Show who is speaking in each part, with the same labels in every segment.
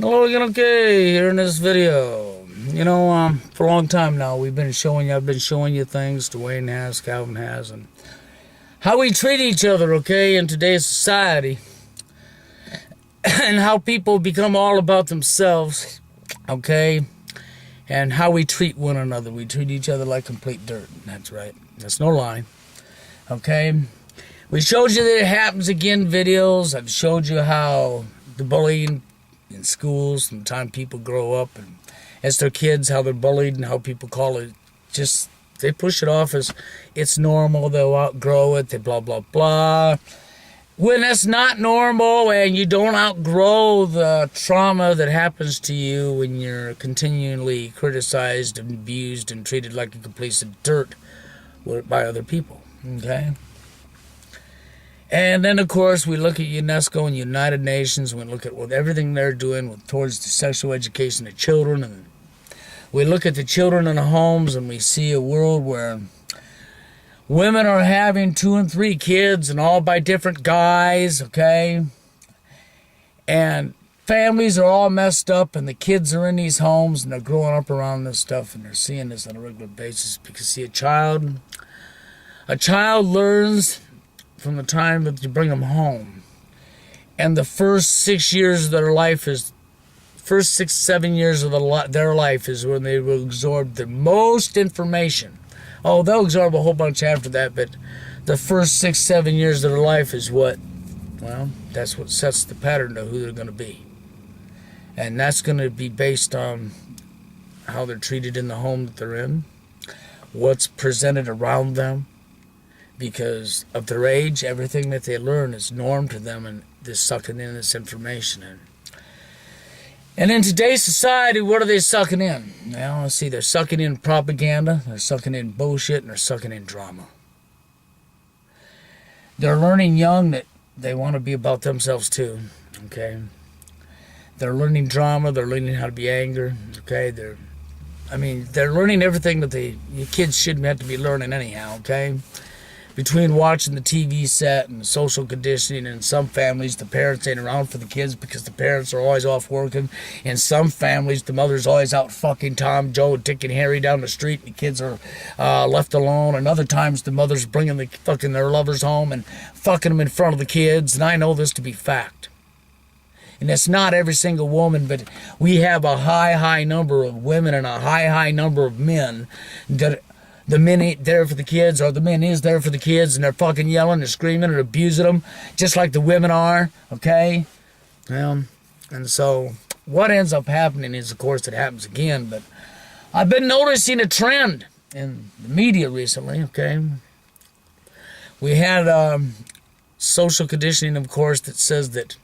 Speaker 1: Hello again, okay, here in this video. For a long time now, I've been showing you things, Dwayne has, Calvin has, and how we treat each other, okay, in today's society. And how people become all about themselves, okay, and how we treat one another. We treat each other like complete dirt. That's right. That's no lie, okay. We showed you that it happens again in videos. I've showed you how the bullying in schools, from the time people grow up and as their kids, how they're bullied and how people call it, just, they push it off as it's normal, they'll outgrow it, they blah, blah, blah. When that's not normal and you don't outgrow the trauma that happens to you when you're continually criticized and abused and treated like a complete piece of dirt by other people, okay? And then, of course, we look at UNESCO and United Nations. We look at everything they're doing towards the sexual education of children. And we look at the children in the homes, and we see a world where women are having 2 and 3 kids, and all by different guys, okay? And families are all messed up, and the kids are in these homes, and they're growing up around this stuff, and they're seeing this on a regular basis. Because, see, a child learns from the time that you bring them home. And the first 6 years of their life is, first 6, 7 years of their life is when they will absorb the most information. Oh, they'll absorb a whole bunch after that, but the first 6, 7 years of their life is what, well, that's what sets the pattern of who they're going to be. And that's going to be based on how they're treated in the home that they're in, what's presented around them. Because of their age, everything that they learn is norm to them, and they're sucking in this information. And in today's society, what are they sucking in? Well, let's see, they're sucking in propaganda, they're sucking in bullshit, and they're sucking in drama. They're learning young that they want to be about themselves too, okay? They're learning drama, they're learning how to be angry, okay? They're learning everything that your kids shouldn't have to be learning anyhow, okay? Between watching the TV set and social conditioning, and in some families, the parents ain't around for the kids because the parents are always off working. In some families, the mother's always out fucking Tom, Joe, Dick, and Harry down the street, and the kids are left alone. And other times, the mother's bringing their lovers home and fucking them in front of the kids. And I know this to be fact. And it's not every single woman, but we have a high number of women and a high number of men that the men ain't there for the kids, or the men is there for the kids, and they're fucking yelling and screaming and abusing them, just like the women are, okay? And so what ends up happening is, of course, it happens again, but I've been noticing a trend in the media recently, okay? We had social conditioning, of course, that says that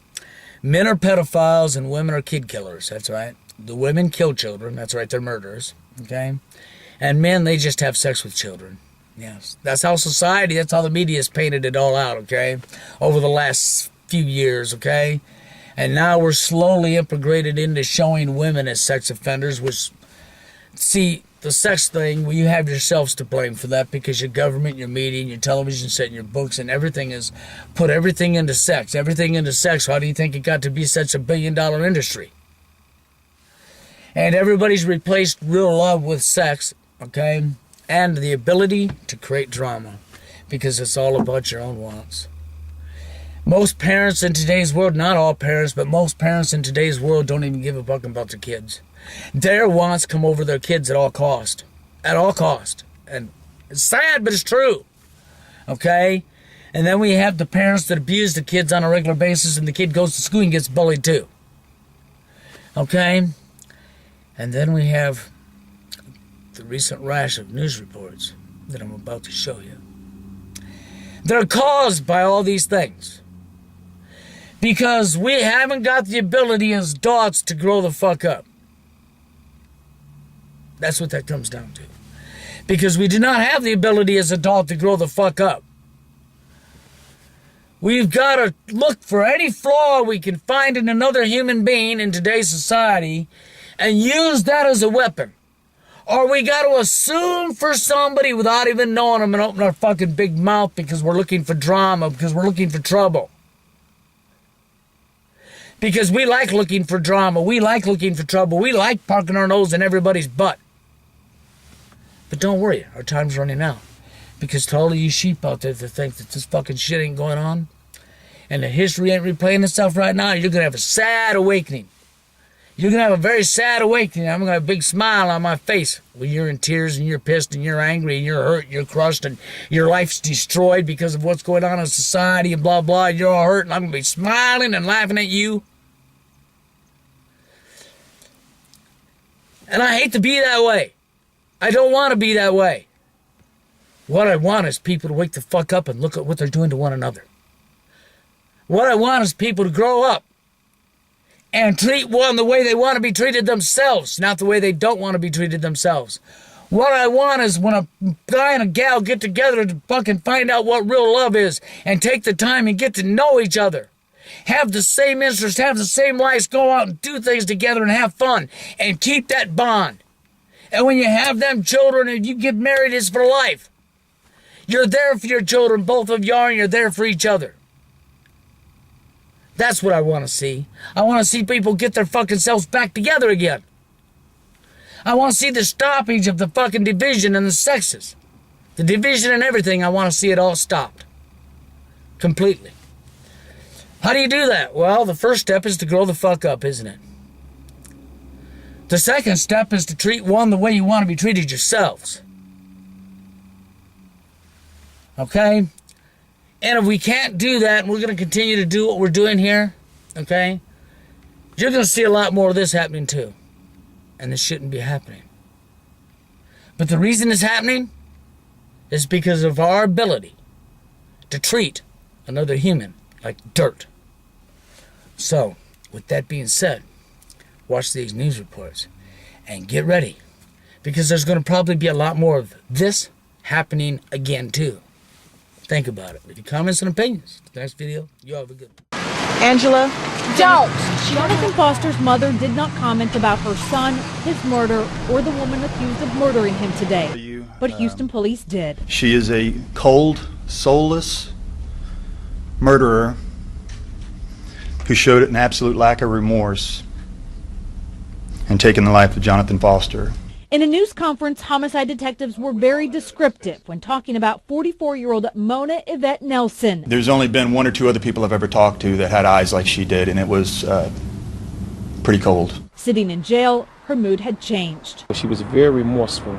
Speaker 1: men are pedophiles and women are kid killers, that's right. The women kill children, that's right, they're murderers, okay? And men, they just have sex with children. Yes. That's how society, that's how the media has painted it all out, okay? Over the last few years, okay? And now we're slowly integrated into showing women as sex offenders, which, see, the sex thing, well, you have yourselves to blame for that, because your government, your media, and your television set, and your books, and everything is put everything into sex. Everything into sex. How do you think it got to be such a billion-dollar industry? And everybody's replaced real love with sex, okay, and the ability to create drama, because it's all about your own wants. Most parents in today's world, not all parents, but most parents in today's world don't even give a fuck about their kids. Their wants come over their kids at all cost. At all cost. And it's sad, but it's true. Okay? And then we have the parents that abuse the kids on a regular basis, and the kid goes to school and gets bullied too. Okay? And then we have the recent rash of news reports that I'm about to show you. They're caused by all these things. Because we haven't got the ability as adults to grow the fuck up. That's what that comes down to. Because we do not have the ability as adults to grow the fuck up. We've got to look for any flaw we can find in another human being in today's society and use that as a weapon. Or we got to assume for somebody without even knowing them and open our fucking big mouth because we're looking for drama, because we're looking for trouble. Because we like looking for drama. We like looking for trouble. We like parking our nose in everybody's butt. But don't worry, our time's running out. Because to all of you sheep out there that think that this fucking shit ain't going on, and the history ain't replaying itself right now, you're going to have a sad awakening. You're going to have a very sad awakening. I'm going to have a big smile on my face when you're in tears and you're pissed and you're angry and you're hurt and you're crushed and your life's destroyed because of what's going on in society and blah, blah. And you're all hurt and I'm going to be smiling and laughing at you. And I hate to be that way. I don't want to be that way. What I want is people to wake the fuck up and look at what they're doing to one another. What I want is people to grow up and treat one the way they want to be treated themselves, not the way they don't want to be treated themselves. What I want is when a guy and a gal get together to fucking find out what real love is and take the time and get to know each other. Have the same interests, have the same lives, go out and do things together and have fun and keep that bond. And when you have them children and you get married, it's for life. You're there for your children, both of you are, and you're there for each other. That's what I want to see. I want to see people get their fucking selves back together again. I want to see the stoppage of the fucking division and the sexes. The division and everything, I want to see it all stopped. Completely. How do you do that? Well, the first step is to grow the fuck up, isn't it? The second step is to treat one the way you want to be treated yourselves. Okay? And if we can't do that, and we're going to continue to do what we're doing here, okay, you're going to see a lot more of this happening too. And this shouldn't be happening. But the reason it's happening is because of our ability to treat another human like dirt. So, with that being said, watch these news reports and get ready. Because there's going to probably be a lot more of this happening again too. Think about it. Leave your comments and opinions. Next video, you have a good one.
Speaker 2: Angela,
Speaker 3: Don't!
Speaker 2: Jonathan Foster's mother did not comment about her son, his murder, or the woman accused of murdering him today. But Houston police did.
Speaker 4: She is a cold, soulless murderer who showed an absolute lack of remorse in taking the life of Jonathan Foster.
Speaker 2: In a news conference, homicide detectives were very descriptive when talking about 44-year-old Mona Yvette Nelson.
Speaker 4: There's only been one or two other people I've ever talked to that had eyes like she did, and it was pretty cold.
Speaker 2: Sitting in jail, her mood had changed.
Speaker 5: She was very remorseful.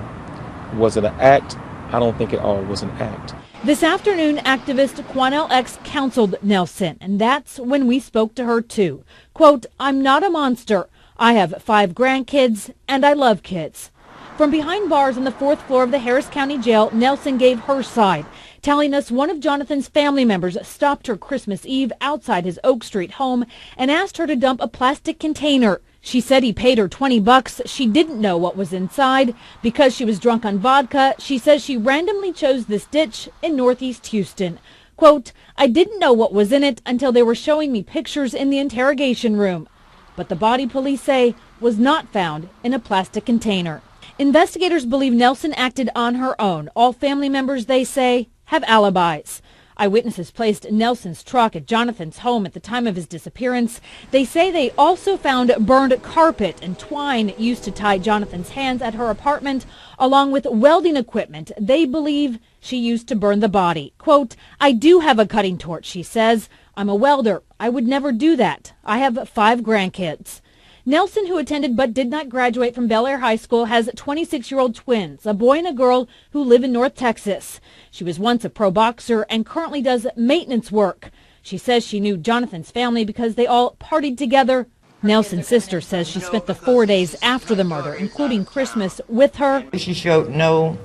Speaker 5: Was it an act? I don't think it all was an act.
Speaker 2: This afternoon, activist Quanell X counseled Nelson, and that's when we spoke to her too. Quote, "I'm not a monster. I have 5 grandkids, and I love kids." From behind bars on the 4th floor of the Harris County Jail, Nelson gave her side, telling us one of Jonathan's family members stopped her Christmas Eve outside his Oak Street home and asked her to dump a plastic container. She said he paid her $20. She didn't know what was inside. Because she was drunk on vodka, she says she randomly chose this ditch in Northeast Houston. Quote, "I didn't know what was in it until they were showing me pictures in the interrogation room." But the body, police say, was not found in a plastic container. Investigators believe Nelson acted on her own. All family members, they say, have alibis. Eyewitnesses placed Nelson's truck at Jonathan's home at the time of his disappearance. They say they also found burned carpet and twine used to tie Jonathan's hands at her apartment, along with welding equipment they believe she used to burn the body. Quote, "I do have a cutting torch," she says. "I'm a welder. I would never do that. I have 5 grandkids." Nelson, who attended but did not graduate from Bel Air High School, has 26-year-old twins, a boy and a girl who live in North Texas. She was once a pro boxer and currently does maintenance work. She says she knew Jonathan's family because they all partied together. Nelson's sister says she spent the 4 days after the murder, including Christmas, with her.
Speaker 6: She showed no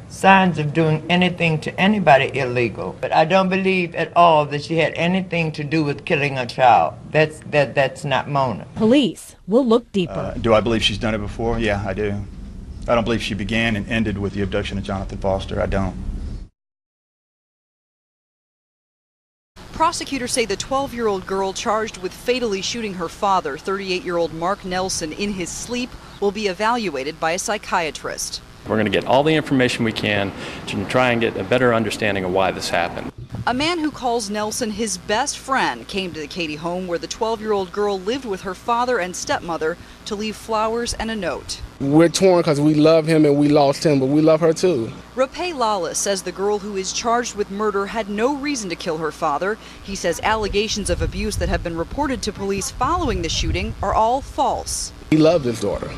Speaker 6: signs of doing anything to anybody illegal. But I don't believe at all that she had anything to do with killing a child. That's not Mona.
Speaker 2: Police will look deeper.
Speaker 4: Do I believe she's done it before? Yeah, I do. I don't believe she began and ended with the abduction of Jonathan Foster. I don't.
Speaker 7: Prosecutors say the 12-year-old girl charged with fatally shooting her father, 38-year-old Mark Nelson, in his sleep will be evaluated by a psychiatrist.
Speaker 8: We're going to get all the information we can to try and get a better understanding of why this happened.
Speaker 7: A man who calls Nelson his best friend came to the Katy home where the 12-year-old girl lived with her father and stepmother to leave flowers and a note.
Speaker 3: We're torn because we love him and we lost him, but we love her too.
Speaker 7: Rapay Lawless says the girl who is charged with murder had no reason to kill her father. He says allegations of abuse that have been reported to police following the shooting are all false.
Speaker 3: He loved his daughter.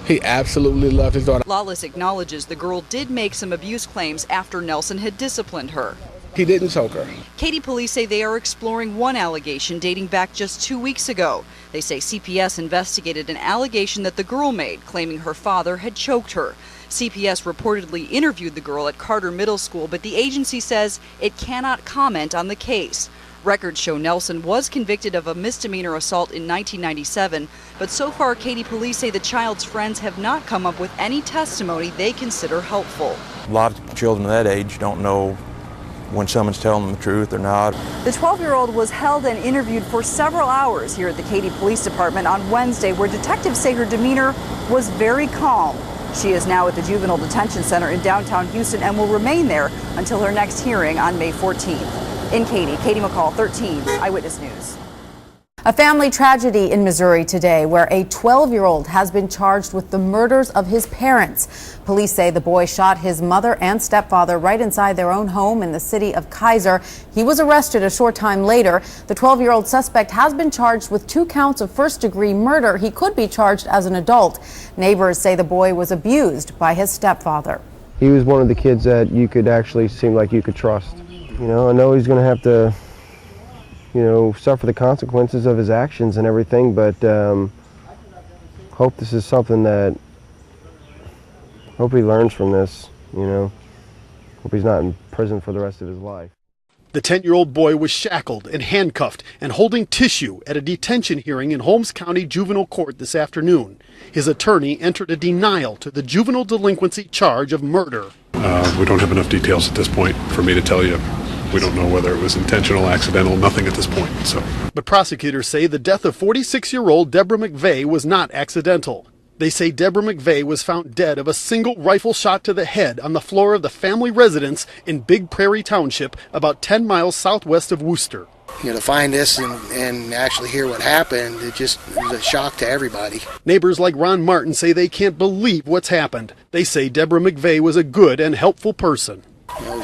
Speaker 3: He absolutely loved his daughter.
Speaker 7: Lawless acknowledges the girl did make some abuse claims after Nelson had disciplined her.
Speaker 3: He didn't choke her.
Speaker 7: Katy police say they are exploring one allegation dating back just 2 weeks ago. They say CPS investigated an allegation that the girl made, claiming her father had choked her. CPS reportedly interviewed the girl at Carter Middle School, but the agency says it cannot comment on the case. Records show Nelson was convicted of a misdemeanor assault in 1997, but so far Katy police say the child's friends have not come up with any testimony they consider helpful.
Speaker 8: A lot of children of that age don't know when someone's telling them the truth or not.
Speaker 7: The 12-year-old was held and interviewed for several hours here at the Katy Police Department on Wednesday, where detectives say her demeanor was very calm. She is now at the Juvenile Detention Center in downtown Houston and will remain there until her next hearing on May 14th. In Katy, Katie McCall, 13 Eyewitness News.
Speaker 9: A family tragedy in Missouri today where a 12-year-old has been charged with the murders of his parents. Police say the boy shot his mother and stepfather right inside their own home in the city of Kaiser. He was arrested a short time later. The 12-year-old suspect has been charged with 2 counts of first-degree murder. He could be charged as an adult. Neighbors say the boy was abused by his stepfather.
Speaker 10: He was one of the kids that you could actually seem like you could trust. You know, I know he's going to have to, suffer the consequences of his actions and everything, but hope this is something that, hope he learns from this, hope he's not in prison for the rest of his life.
Speaker 11: The 10-year-old boy was shackled and handcuffed and holding tissue at a detention hearing in Holmes County Juvenile Court this afternoon. His attorney entered a denial to the juvenile delinquency charge of murder.
Speaker 12: We don't have enough details at this point for me to tell you. We don't know whether it was intentional, accidental, nothing at this point.
Speaker 11: But prosecutors say the death of 46-year-old Deborah McVeigh was not accidental. They say Deborah McVeigh was found dead of a single rifle shot to the head on the floor of the family residence in Big Prairie Township, about 10 miles southwest of Wooster.
Speaker 13: To find this and actually hear what happened, it just was a shock to everybody.
Speaker 11: Neighbors like Ron Martin say they can't believe what's happened. They say Deborah McVeigh was a good and helpful person.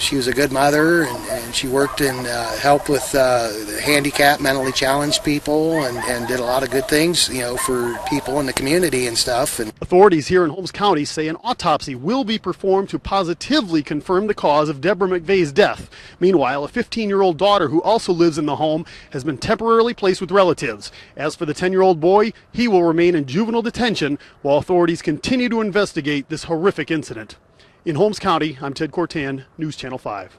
Speaker 13: She was a good mother, and she worked and helped with handicapped, mentally challenged people, and did a lot of good things, for people in the community and stuff. And
Speaker 11: authorities here in Holmes County say an autopsy will be performed to positively confirm the cause of Deborah McVeigh's death. Meanwhile, a 15-year-old daughter who also lives in the home has been temporarily placed with relatives. As for the 10-year-old boy, he will remain in juvenile detention while authorities continue to investigate this horrific incident. In Holmes County, I'm Ted Cortan, News Channel 5.